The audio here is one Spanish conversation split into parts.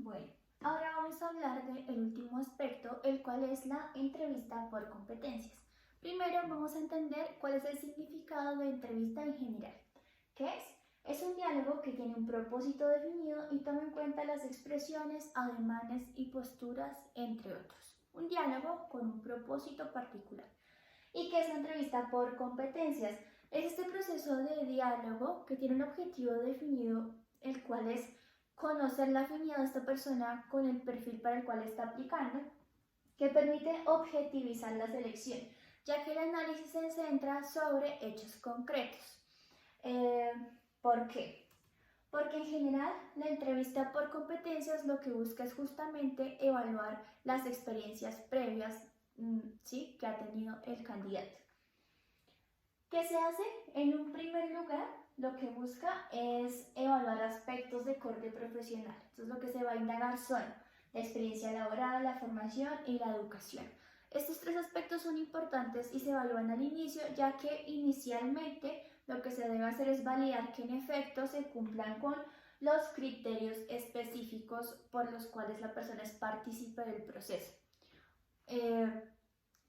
Bueno, ahora vamos a hablar del último aspecto, el cual es la entrevista por competencias. Primero vamos a entender cuál es el significado de entrevista en general. ¿Qué es? Es un diálogo que tiene un propósito definido y toma en cuenta las expresiones, ademanes y posturas, entre otros. Un diálogo con un propósito particular. ¿Y qué es la entrevista por competencias? Es este proceso de diálogo que tiene un objetivo definido, el cual es conocer la afinidad de esta persona con el perfil para el cual está aplicando, que permite objetivizar la selección, ya que el análisis se centra sobre hechos concretos. Eh, ¿Por qué? Porque en general la entrevista por competencias lo que busca es justamente evaluar las experiencias previas, ¿sí?, que ha tenido el candidato. ¿Qué se hace? En un primer lugar, lo que busca es evaluar aspectos de corte profesional. Entonces, lo que se va a indagar son la experiencia laboral, la formación y la educación. Estos tres aspectos son importantes y se evalúan al inicio, ya que inicialmente lo que se debe hacer es validar que en efecto se cumplan con los criterios específicos por los cuales la persona es partícipe del proceso.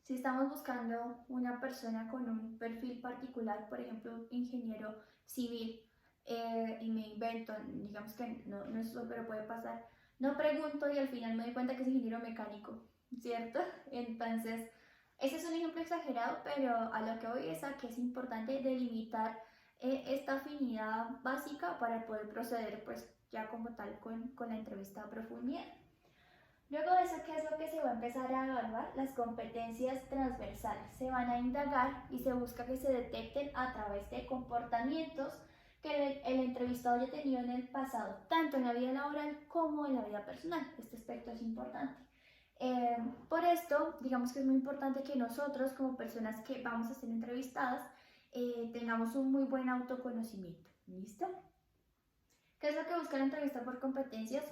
Si estamos buscando una persona con un perfil particular, por ejemplo, ingeniero civil, y me invento, digamos que no es eso, pero puede pasar, no pregunto y al final me doy cuenta que es ingeniero mecánico, ¿cierto? Entonces, ese es un ejemplo exagerado, pero a lo que voy es a que es importante delimitar esta afinidad básica para poder proceder, pues, ya como tal con la entrevista a profundidad. Luego de eso, ¿qué es lo que se va a empezar a evaluar? Las competencias transversales. Se van a indagar y se busca que se detecten a través de comportamientos que el entrevistado haya tenido en el pasado, tanto en la vida laboral como en la vida personal. Este aspecto es importante. Por esto, digamos que es muy importante que nosotros, como personas que vamos a ser entrevistadas, tengamos un muy buen autoconocimiento. ¿Listo? ¿Qué es lo que busca la entrevista por competencias?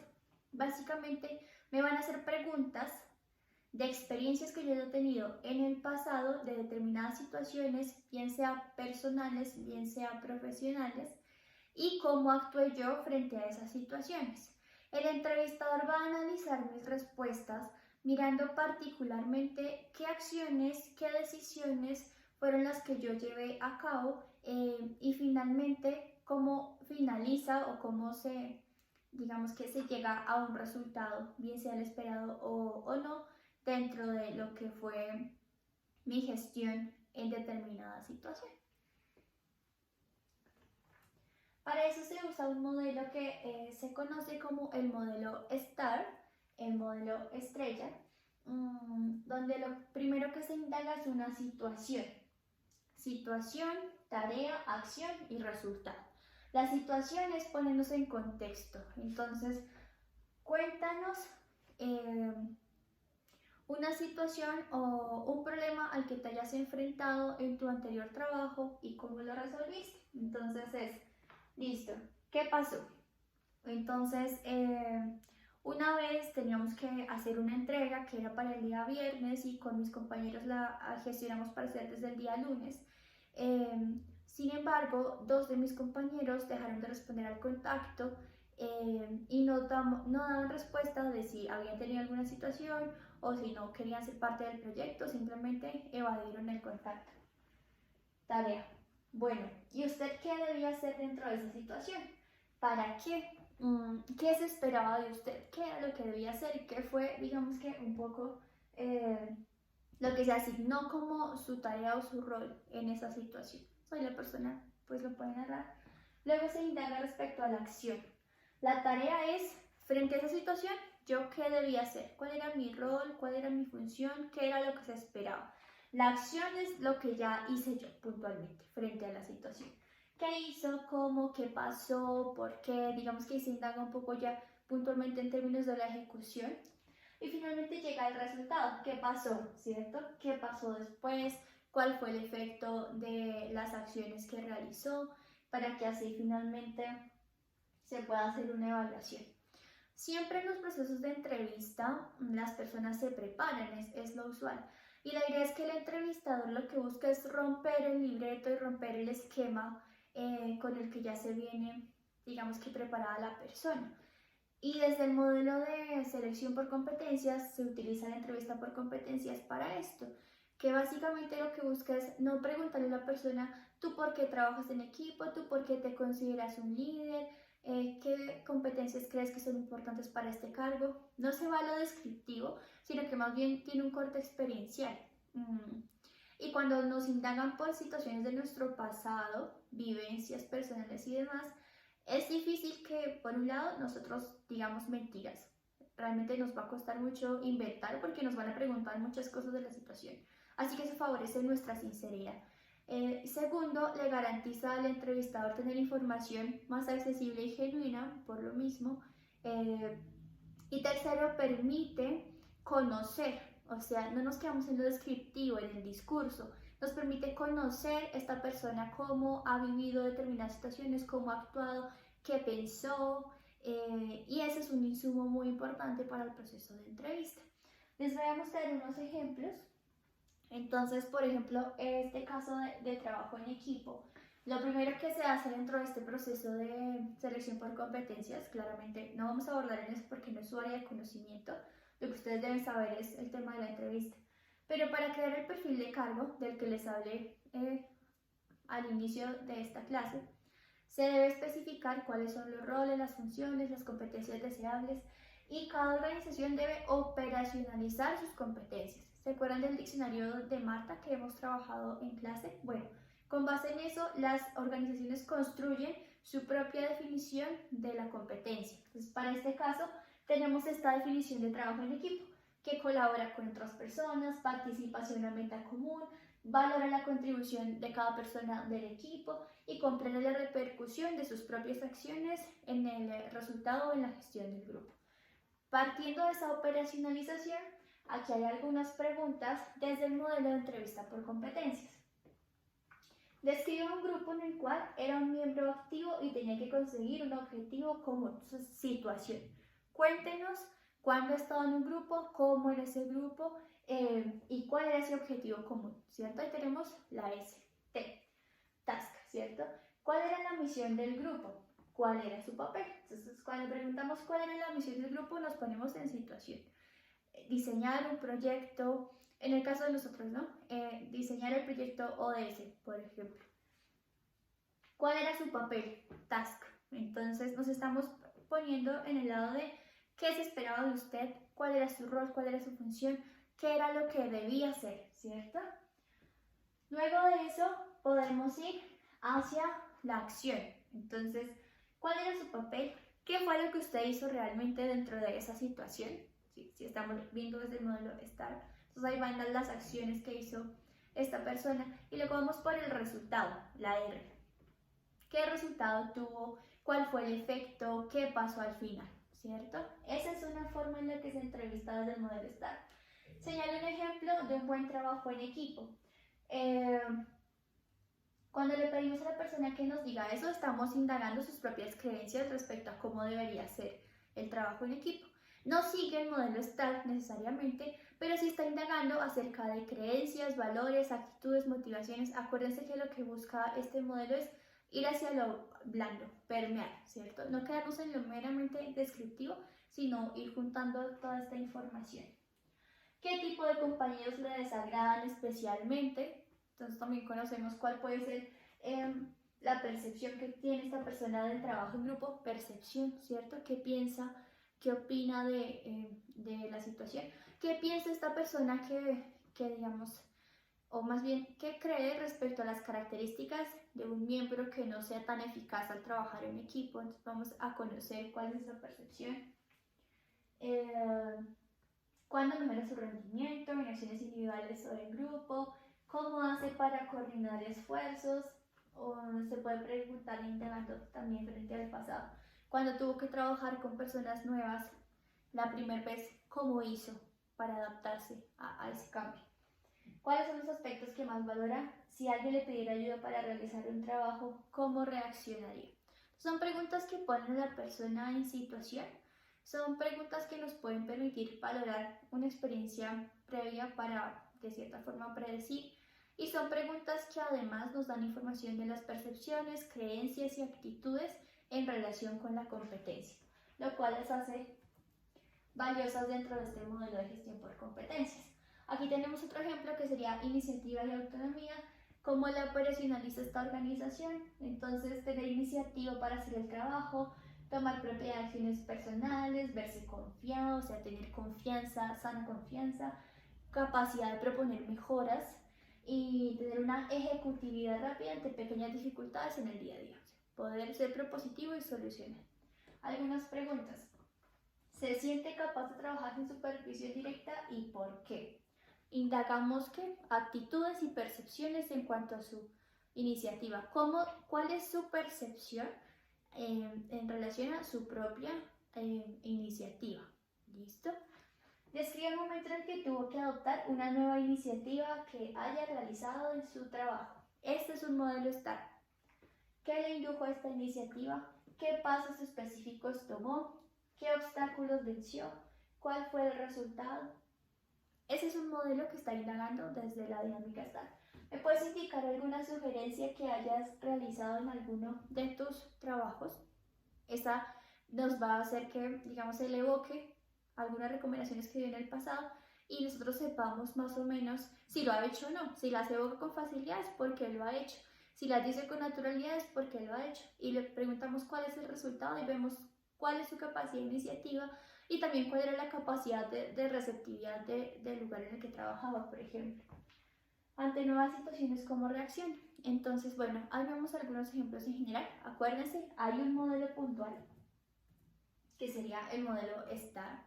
Básicamente, me van a hacer preguntas de experiencias que yo he tenido en el pasado de determinadas situaciones, bien sea personales, bien sea profesionales, y cómo actué yo frente a esas situaciones. El entrevistador va a analizar mis respuestas mirando particularmente qué acciones, qué decisiones fueron las que yo llevé a cabo, y finalmente cómo finaliza o cómo se, digamos que se llega a un resultado, bien sea el esperado o no, dentro de lo que fue mi gestión en determinada situación. Para eso se usa un modelo que se conoce como el modelo STAR, el modelo estrella, donde lo primero que se indaga es una situación. Situación, tarea, acción y resultado. La situación es ponernos en contexto. Entonces, cuéntanos una situación o un problema al que te hayas enfrentado en tu anterior trabajo y cómo lo resolviste. Entonces es, listo, ¿qué pasó? Entonces, una vez teníamos que hacer una entrega que era para el día viernes y con mis compañeros la gestionamos para hacer desde el día lunes. Sin embargo, dos de mis compañeros dejaron de responder al contacto, y no daban respuesta de si habían tenido alguna situación o si no querían ser parte del proyecto, simplemente evadieron el contacto. Tarea. Bueno, ¿y usted qué debía hacer dentro de esa situación? ¿Para qué? ¿Qué se esperaba de usted? ¿Qué era lo que debía hacer? ¿Y qué fue, digamos que, un poco lo que se asignó como su tarea o su rol en esa situación? Soy la persona, pues lo puede narrar. Luego se indaga respecto a la acción. La tarea es, frente a esa situación, ¿yo qué debía hacer? ¿Cuál era mi rol? ¿Cuál era mi función? ¿Qué era lo que se esperaba? La acción es lo que ya hice yo puntualmente frente a la situación. ¿Qué hizo? ¿Cómo? ¿Qué pasó? ¿Por qué? Digamos que se indaga un poco ya puntualmente en términos de la ejecución. Y finalmente llega el resultado. ¿Qué pasó? ¿Cierto? ¿Qué pasó después? ¿Cuál fue el efecto de las acciones que realizó? Para que así finalmente se pueda hacer una evaluación. Siempre en los procesos de entrevista las personas se preparan, es lo usual. Y la idea es que el entrevistador lo que busca es romper el libreto y romper el esquema con el que ya se viene, digamos que preparada la persona. Y desde el modelo de selección por competencias se utiliza la entrevista por competencias para esto, que básicamente lo que busca es no preguntarle a la persona tú por qué trabajas en equipo, tú por qué te consideras un líder, qué competencias crees que son importantes para este cargo. No se va a lo descriptivo, sino que más bien tiene un corte experiencial. Y cuando nos indagan por situaciones de nuestro pasado, vivencias personales y demás, es difícil que, por un lado, nosotros digamos mentiras. Realmente nos va a costar mucho inventar porque nos van a preguntar muchas cosas de la situación. Así que eso favorece nuestra sinceridad. Segundo, le garantiza al entrevistador tener información más accesible y genuina, por lo mismo. Y tercero, permite conocer, o sea, no nos quedamos en lo descriptivo, en el discurso, nos permite conocer esta persona, cómo ha vivido determinadas situaciones, cómo ha actuado, qué pensó, y ese es un insumo muy importante para el proceso de entrevista. Les voy a mostrar unos ejemplos. Entonces, por ejemplo, este caso de trabajo en equipo, lo primero que se hace dentro de este proceso de selección por competencias, claramente no vamos a abordar en eso porque no es su área de conocimiento, lo que ustedes deben saber es el tema de la entrevista. Pero para crear el perfil de cargo del que les hablé al inicio de esta clase, se debe especificar cuáles son los roles, las funciones, las competencias deseables y cada organización debe operacionalizar sus competencias. ¿Se acuerdan del diccionario de Marta que hemos trabajado en clase? Bueno, con base en eso, las organizaciones construyen su propia definición de la competencia. Entonces, para este caso, tenemos esta definición de trabajo en equipo, que colabora con otras personas, participa hacia una meta común, valora la contribución de cada persona del equipo y comprende la repercusión de sus propias acciones en el resultado o en la gestión del grupo. Partiendo de esa operacionalización, aquí hay algunas preguntas desde el modelo de entrevista por competencias. Describe un grupo en el cual era un miembro activo y tenía que conseguir un objetivo común. Situación. Cuéntenos cuándo ha estado en un grupo, cómo era ese grupo y cuál era ese objetivo común, ¿cierto? Ahí tenemos la S, T, task, ¿cierto? ¿Cuál era la misión del grupo? ¿Cuál era su papel? Entonces, cuando preguntamos cuál era la misión del grupo, nos ponemos en situación. Diseñar un proyecto, en el caso de nosotros, ¿no? Diseñar el proyecto ODS, por ejemplo. ¿Cuál era su papel? Task. Entonces nos estamos poniendo en el lado de qué se esperaba de usted, cuál era su rol, cuál era su función, qué era lo que debía hacer, ¿cierto? Luego de eso podemos ir hacia la acción. Entonces, ¿cuál era su papel? ¿Qué fue lo que usted hizo realmente dentro de esa situación? Si estamos viendo desde el modelo STAR, entonces ahí van las acciones que hizo esta persona y luego vamos por el resultado, la R. ¿Qué resultado tuvo? ¿Cuál fue el efecto? ¿Qué pasó al final? ¿Cierto? Esa es una forma en la que se entrevista desde el modelo STAR. Señalo un ejemplo de un buen trabajo en equipo. Cuando le pedimos a la persona que nos diga eso, estamos indagando sus propias creencias respecto a cómo debería ser el trabajo en equipo. No sigue el modelo STAR necesariamente, pero sí está indagando acerca de creencias, valores, actitudes, motivaciones. Acuérdense que lo que busca este modelo es ir hacia lo blando, permear, ¿cierto? No quedarnos en lo meramente descriptivo, sino ir juntando toda esta información. ¿Qué tipo de compañeros le desagradan especialmente? Entonces también conocemos cuál puede ser la percepción que tiene esta persona del trabajo en grupo, percepción, ¿cierto? ¿Qué piensa? ¿Qué opina de la situación? ¿Qué piensa esta persona que digamos, o más bien, qué cree respecto a las características de un miembro que no sea tan eficaz al trabajar en equipo? Entonces vamos a conocer cuál es esa percepción. ¿Cuándo mejora su rendimiento en acciones individuales o en grupo? ¿Cómo hace para coordinar esfuerzos? O se puede preguntar indagando también frente al pasado. Cuando tuvo que trabajar con personas nuevas la primera vez, ¿cómo hizo para adaptarse a ese cambio? ¿Cuáles son los aspectos que más valora? Si alguien le pidiera ayuda para realizar un trabajo, ¿cómo reaccionaría? Son preguntas que ponen a la persona en situación. Son preguntas que nos pueden permitir valorar una experiencia previa para, de cierta forma, predecir. Y son preguntas que además nos dan información de las percepciones, creencias y actitudes en relación con la competencia. lo cual las hace valiosas dentro de este modelo de gestión por competencias. Aquí tenemos otro ejemplo que sería iniciativa y autonomía, cómo la operacionaliza esta organización. Entonces, tener iniciativa para hacer el trabajo, tomar propiedad de acciones personales, verse confiado, o sea, tener confianza, sana confianza, capacidad de proponer mejoras y tener una ejecutividad rápida ante pequeñas dificultades en el día a día. Poder ser propositivo y solucionar. Algunas preguntas. ¿Se siente capaz de trabajar en supervisión directa y por qué? Indagamos qué actitudes y percepciones en cuanto a su iniciativa. ¿Cuál es su percepción en relación a su propia iniciativa? ¿Listo? Describe el momento en el que tuvo que adoptar una nueva iniciativa que haya realizado en su trabajo. Este es un modelo STAR. ¿Qué le indujo a esta iniciativa? ¿Qué pasos específicos tomó? ¿Qué obstáculos venció? ¿Cuál fue el resultado? Ese es un modelo que está indagando desde la dinámica STAR. ¿Me puedes indicar alguna sugerencia que hayas realizado en alguno de tus trabajos? Esa nos va a hacer que, digamos, se le evoque algunas recomendaciones que dio en el pasado y nosotros sepamos más o menos si lo ha hecho o no. Si las evoca con facilidad es porque lo ha hecho. Si las dice con naturalidad es porque lo ha hecho. Y le preguntamos cuál es el resultado y vemos cuál es su capacidad de iniciativa y también cuál era la capacidad de receptividad del lugar en el que trabajaba, por ejemplo. Ante nuevas situaciones, ¿cómo reacciona? Entonces, bueno, ahí vemos algunos ejemplos en general. Acuérdense, hay un modelo puntual, que sería el modelo STAR,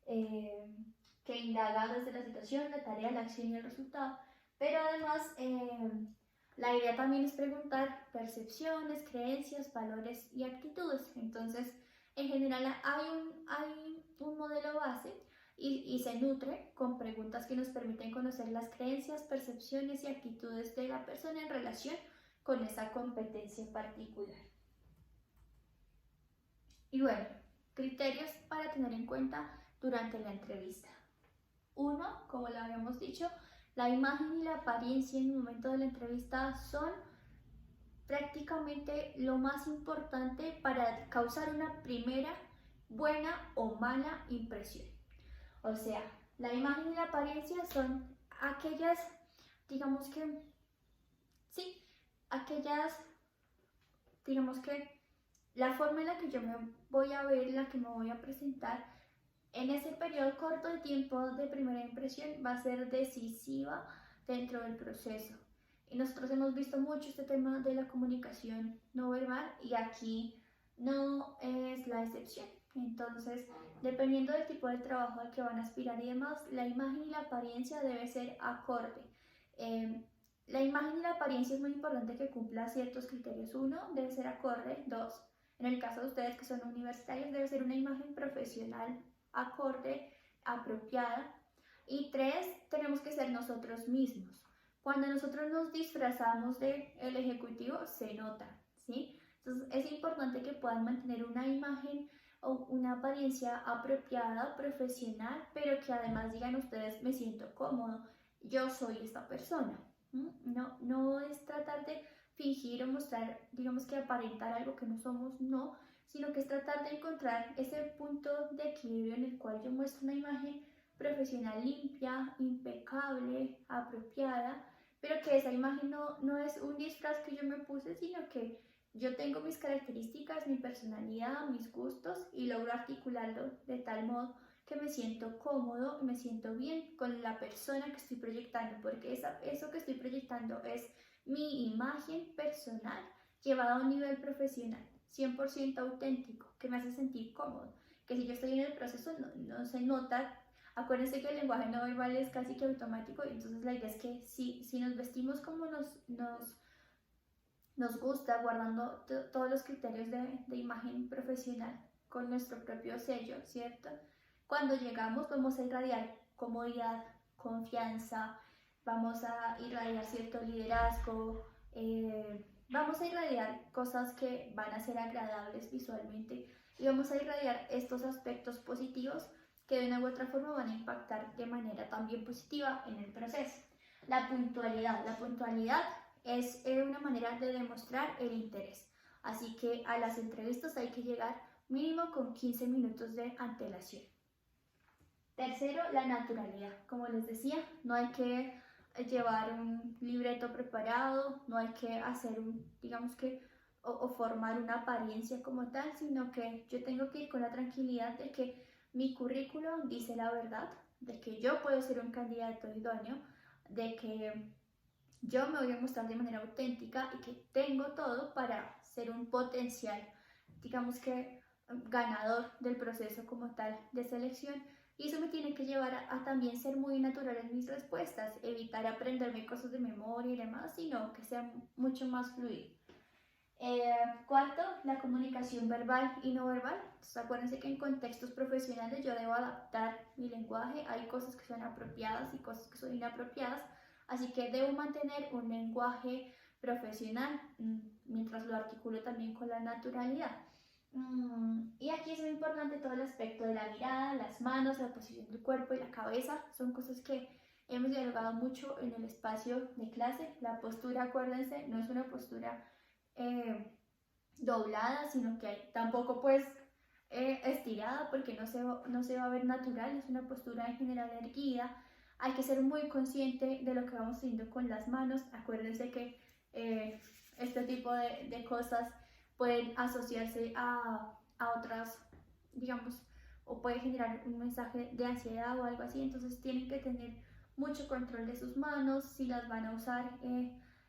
que indaga desde la situación, la tarea, la acción y el resultado. Pero además, la idea también es preguntar percepciones, creencias, valores y actitudes. Entonces, en general hay un modelo base y se nutre con preguntas que nos permiten conocer las creencias, percepciones y actitudes de la persona en relación con esa competencia particular. Y bueno, criterios para tener en cuenta durante la entrevista. 1, como lo habíamos dicho, la imagen y la apariencia en el momento de la entrevista son prácticamente lo más importante para causar una primera buena o mala impresión. O sea, la imagen y la apariencia son aquellas, digamos que, sí, aquellas, digamos que la forma en la que yo me voy a ver, la que me voy a presentar, en ese periodo corto de tiempo de primera impresión va a ser decisiva dentro del proceso. Y nosotros hemos visto mucho este tema de la comunicación no verbal y aquí no es la excepción. Entonces, dependiendo del tipo de trabajo al que van a aspirar y demás, la imagen y la apariencia debe ser acorde. La imagen y la apariencia es muy importante que cumpla ciertos criterios. 1, debe ser acorde. 2, en el caso de ustedes que son universitarios, debe ser una imagen profesional acorde, apropiada. Y 3, tenemos que ser nosotros mismos. Cuando nosotros nos disfrazamos del ejecutivo, se nota, ¿sí? Entonces es importante que puedan mantener una imagen o una apariencia apropiada, profesional, pero que además digan ustedes, me siento cómodo, yo soy esta persona. No es tratar de fingir o mostrar, digamos que aparentar algo que no somos, no, sino que es tratar de encontrar ese punto de equilibrio en el cual yo muestro una imagen profesional limpia, impecable, apropiada, pero que esa imagen no es un disfraz que yo me puse, sino que yo tengo mis características, mi personalidad, mis gustos y logro articularlo de tal modo que me siento cómodo, me siento bien con la persona que estoy proyectando, porque eso que estoy proyectando es mi imagen personal llevada a un nivel profesional, 100% auténtico, que me hace sentir cómodo, que si yo estoy en el proceso no se nota. Acuérdense que el lenguaje no verbal es casi que automático y entonces la idea es que si nos vestimos como nos gusta, guardando todos los criterios de imagen profesional con nuestro propio sello, ¿cierto? Cuando llegamos vamos a irradiar comodidad, confianza, vamos a irradiar cierto liderazgo, vamos a irradiar cosas que van a ser agradables visualmente y vamos a irradiar estos aspectos positivos que de una u otra forma van a impactar de manera también positiva en el proceso. La puntualidad es una manera de demostrar el interés. Así que a las entrevistas hay que llegar mínimo con 15 minutos de antelación. Tercero, la naturalidad. Como les decía, no hay que llevar un libreto preparado, no hay que hacer digamos que, o formar una apariencia como tal, sino que yo tengo que ir con la tranquilidad de que mi currículum dice la verdad, de que yo puedo ser un candidato idóneo, de que yo me voy a mostrar de manera auténtica y que tengo todo para ser un potencial, digamos que, ganador del proceso como tal de selección. Y eso me tiene que llevar a también ser muy natural en mis respuestas, evitar aprenderme cosas de memoria y demás, sino que sea mucho más fluido. Cuarto, la comunicación verbal y no verbal. Entonces, acuérdense que en contextos profesionales yo debo adaptar mi lenguaje. Hay cosas que son apropiadas y cosas que son inapropiadas. Así que debo mantener un lenguaje profesional mientras lo articulo también con la naturalidad. Y aquí es muy importante todo el aspecto de la mirada, las manos, la posición del cuerpo y la cabeza. Son cosas que hemos dialogado mucho en el espacio de clase. La postura, acuérdense, no es una postura doblada, sino que tampoco pues estirada, porque no se va a ver natural. Es una postura en general erguida. Hay que ser muy consciente de lo que vamos haciendo con las manos. Acuérdense que este tipo de cosas pueden asociarse a otras, digamos, o puede generar un mensaje de ansiedad o algo así. Entonces tienen que tener mucho control de sus manos. Si las van a usar,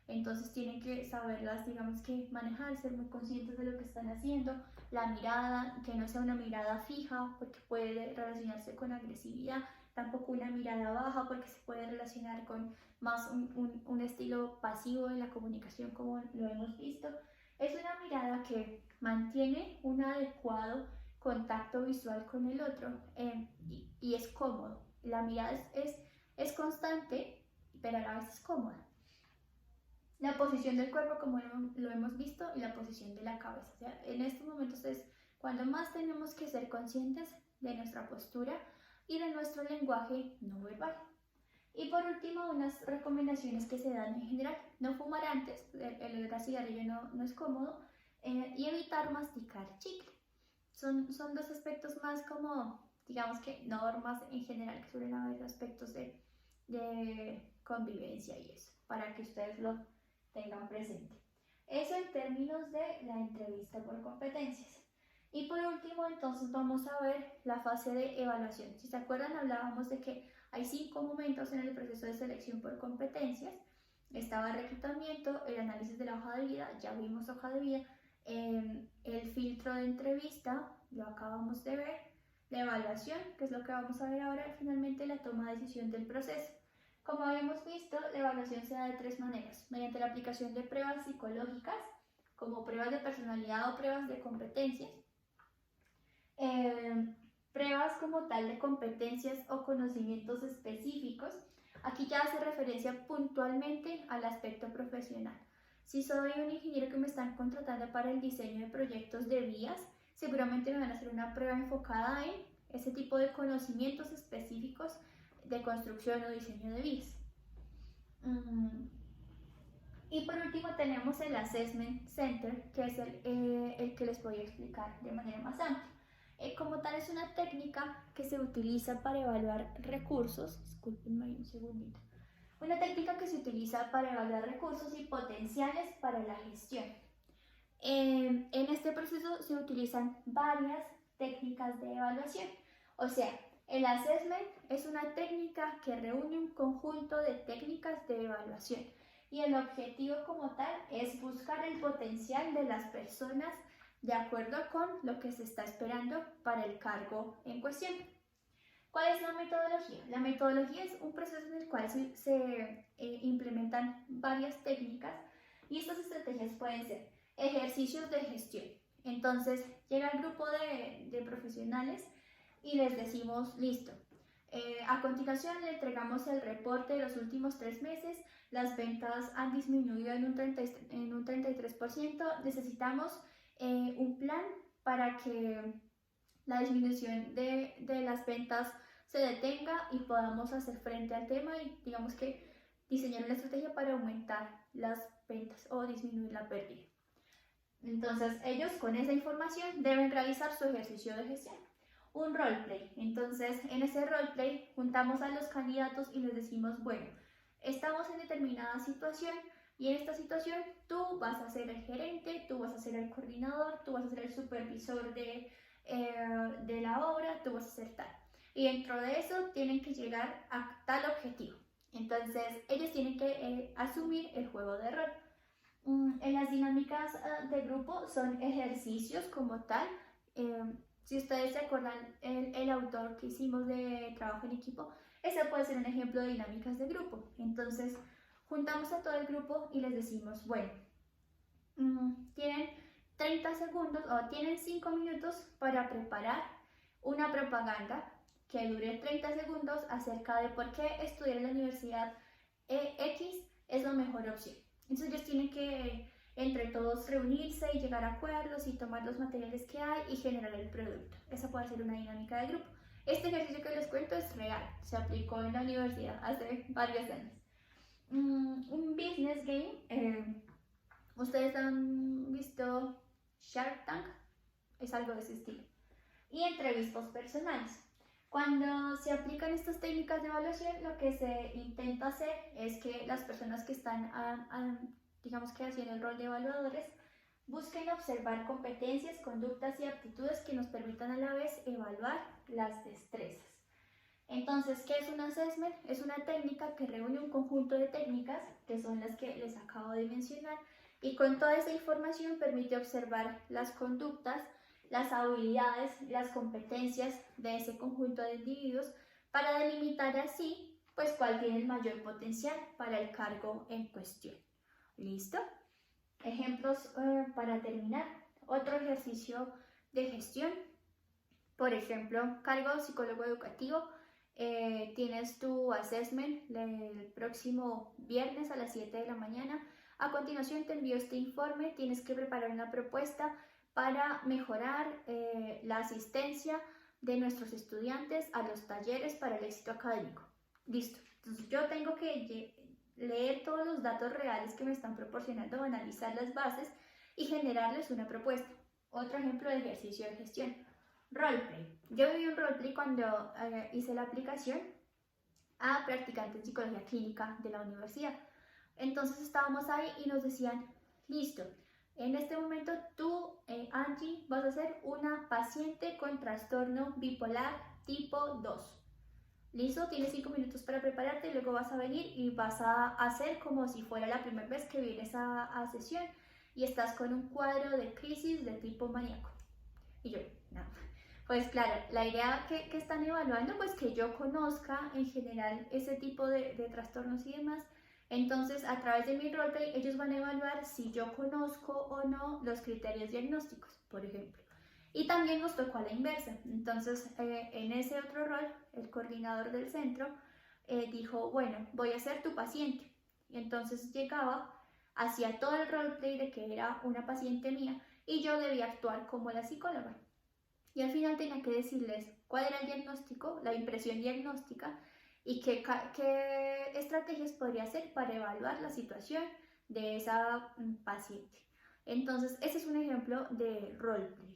entonces tienen que saberlas, digamos que manejar, ser muy conscientes de lo que están haciendo. La mirada, que no sea una mirada fija, porque puede relacionarse con agresividad. Tampoco una mirada baja, porque se puede relacionar con más un estilo pasivo en la comunicación, como lo hemos visto. Es una mirada que mantiene un adecuado contacto visual con el otro y es cómodo. La mirada es constante, pero a la vez es cómoda. La posición del cuerpo, como lo hemos visto, y la posición de la cabeza. O sea, en estos momentos es cuando más tenemos que ser conscientes de nuestra postura y de nuestro lenguaje no verbal. Y por último, unas recomendaciones que se dan en general: no fumar antes, el olor a cigarrillo no es cómodo, y evitar masticar chicle. Son dos aspectos más como, digamos que normas en general, que suelen haber aspectos de convivencia y eso, para que ustedes lo tengan presente. Eso en términos de la entrevista por competencias. Y por último, entonces vamos a ver la fase de evaluación. Si se acuerdan, hablábamos de que hay 5 momentos en el proceso de selección por competencias. Estaba el reclutamiento, el análisis de la hoja de vida, ya vimos hoja de vida, el filtro de entrevista, lo acabamos de ver, la evaluación, que es lo que vamos a ver ahora, y finalmente la toma de decisión del proceso. Como habíamos visto, la evaluación se da de 3 maneras: mediante la aplicación de pruebas psicológicas, como pruebas de personalidad o pruebas de competencias, pruebas como tal de competencias o conocimientos específicos. Aquí ya hace referencia puntualmente al aspecto profesional. Si soy un ingeniero que me están contratando para el diseño de proyectos de vías, seguramente me van a hacer una prueba enfocada en ese tipo de conocimientos específicos de construcción o diseño de vías. Y por último tenemos el Assessment Center, que es el que les voy a explicar de manera más amplia. Como tal, es una técnica que se utiliza para evaluar recursos. Discúlpenme un segundito. Una técnica que se utiliza para evaluar recursos y potenciales para la gestión. En este proceso se utilizan varias técnicas de evaluación. O sea, el assessment es una técnica que reúne un conjunto de técnicas de evaluación, y el objetivo como tal es buscar el potencial de las personas de acuerdo con lo que se está esperando para el cargo en cuestión. ¿Cuál es la metodología? La metodología es un proceso en el cual se implementan varias técnicas, y estas estrategias pueden ser ejercicios de gestión. Entonces llega el grupo de profesionales y les decimos: listo, a continuación le entregamos el reporte de los últimos 3 meses, las ventas han disminuido en un 33%, necesitamos un plan para que la disminución de las ventas se detenga y podamos hacer frente al tema, y digamos que diseñar una estrategia para aumentar las ventas o disminuir la pérdida. Entonces, ellos con esa información deben realizar su ejercicio de gestión. Un roleplay. Entonces, en ese roleplay juntamos a los candidatos y les decimos, bueno, estamos en determinada situación y en esta situación tú vas a ser el gerente, tú vas a ser el coordinador, tú vas a ser el supervisor de la obra, tú vas a ser tal. Y dentro de eso tienen que llegar a tal objetivo. Entonces, ellos tienen que asumir el juego de rol. En las dinámicas de grupo son ejercicios como tal. Si ustedes se acuerdan, el autor que hicimos de trabajo en equipo, ese puede ser un ejemplo de dinámicas de grupo. Entonces, juntamos a todo el grupo y les decimos, bueno, tienen 30 segundos o tienen 5 minutos para preparar una propaganda que dure 30 segundos acerca de por qué estudiar en la universidad X es la mejor opción. Entonces ellos tienen que entre todos reunirse y llegar a acuerdos y tomar los materiales que hay y generar el producto. Esa puede ser una dinámica de grupo. Este ejercicio que les cuento es real, se aplicó en la universidad hace varios años. Un business game, ustedes han visto Shark Tank, es algo de ese estilo. Y entrevistas personales. Cuando se aplican estas técnicas de evaluación, lo que se intenta hacer es que las personas que están, digamos que haciendo el rol de evaluadores, busquen observar competencias, conductas y aptitudes que nos permitan a la vez evaluar las destrezas. Entonces, ¿qué es un assessment? Es una técnica que reúne un conjunto de técnicas, que son las que les acabo de mencionar, y con toda esa información permite observar las conductas, las habilidades, las competencias de ese conjunto de individuos para delimitar así, pues, cuál tiene el mayor potencial para el cargo en cuestión. ¿Listo? Ejemplos para terminar. Otro ejercicio de gestión, por ejemplo, cargo psicólogo educativo. Tienes tu assessment el próximo viernes a las 7 de la mañana. A continuación te envío este informe. Tienes que preparar una propuesta para mejorar la asistencia de nuestros estudiantes a los talleres para el éxito académico. Listo. Entonces yo tengo que leer todos los datos reales que me están proporcionando, analizar las bases y generarles una propuesta. Otro ejemplo de ejercicio de gestión. Roleplay. Yo viví un roleplay cuando hice la aplicación a practicantes de psicología clínica de la universidad. Entonces estábamos ahí y nos decían, listo, en este momento tú, Angie, vas a ser una paciente con trastorno bipolar tipo 2. Listo, tienes 5 minutos para prepararte, luego vas a venir y vas a hacer como si fuera la primera vez que vienes a sesión y estás con un cuadro de crisis de tipo maníaco. Y yo, no. Pues claro, la idea que están evaluando, pues que yo conozca en general ese tipo de trastornos y demás. Entonces, a través de mi roleplay, ellos van a evaluar si yo conozco o no los criterios diagnósticos, por ejemplo. Y también nos tocó a la inversa. Entonces, en ese otro rol, el coordinador del centro dijo, bueno, voy a ser tu paciente. Y entonces llegaba, hacía todo el roleplay de que era una paciente mía y yo debía actuar como la psicóloga. Y al final tenía que decirles cuál era el diagnóstico, la impresión diagnóstica y qué estrategias podría hacer para evaluar la situación de esa paciente. Entonces, ese es un ejemplo de roleplay.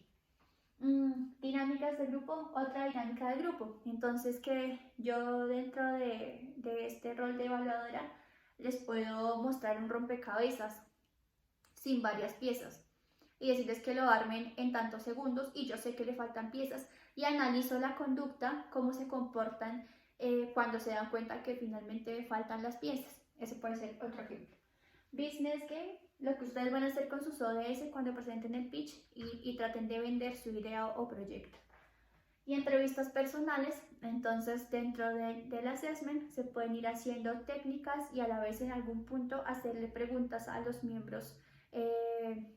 Dinámicas de grupo, otra dinámica de grupo. Entonces, que yo dentro de este rol de evaluadora les puedo mostrar un rompecabezas sin varias piezas y decirles que lo armen en tantos segundos y yo sé que le faltan piezas y analizo la conducta, cómo se comportan cuando se dan cuenta que finalmente faltan las piezas. Ese puede ser otro ejemplo. Business game, lo que ustedes van a hacer con sus ODS cuando presenten el pitch y traten de vender su idea o proyecto. Y entrevistas personales, entonces dentro del assessment se pueden ir haciendo técnicas y a la vez en algún punto hacerle preguntas a los miembros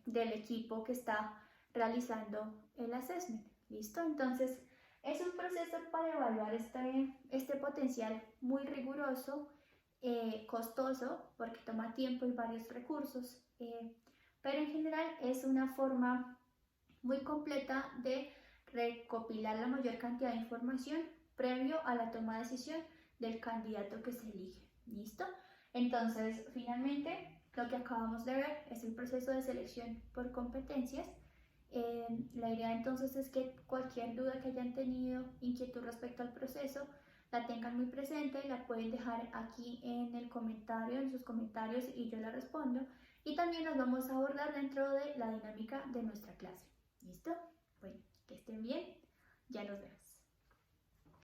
del equipo que está realizando el assessment. ¿Listo? Entonces es un proceso para evaluar este potencial muy riguroso, costoso porque toma tiempo y varios recursos, pero en general es una forma muy completa de recopilar la mayor cantidad de información previo a la toma de decisión del candidato que se elige. ¿Listo? Entonces, finalmente, Lo que acabamos de ver es el proceso de selección por competencias. La idea entonces es que cualquier duda que hayan tenido, inquietud respecto al proceso, la tengan muy presente, la pueden dejar aquí en el comentario, en sus comentarios, y yo la respondo. Y también nos vamos a abordar dentro de la dinámica de nuestra clase. ¿Listo? Bueno, que estén bien. Ya nos vemos.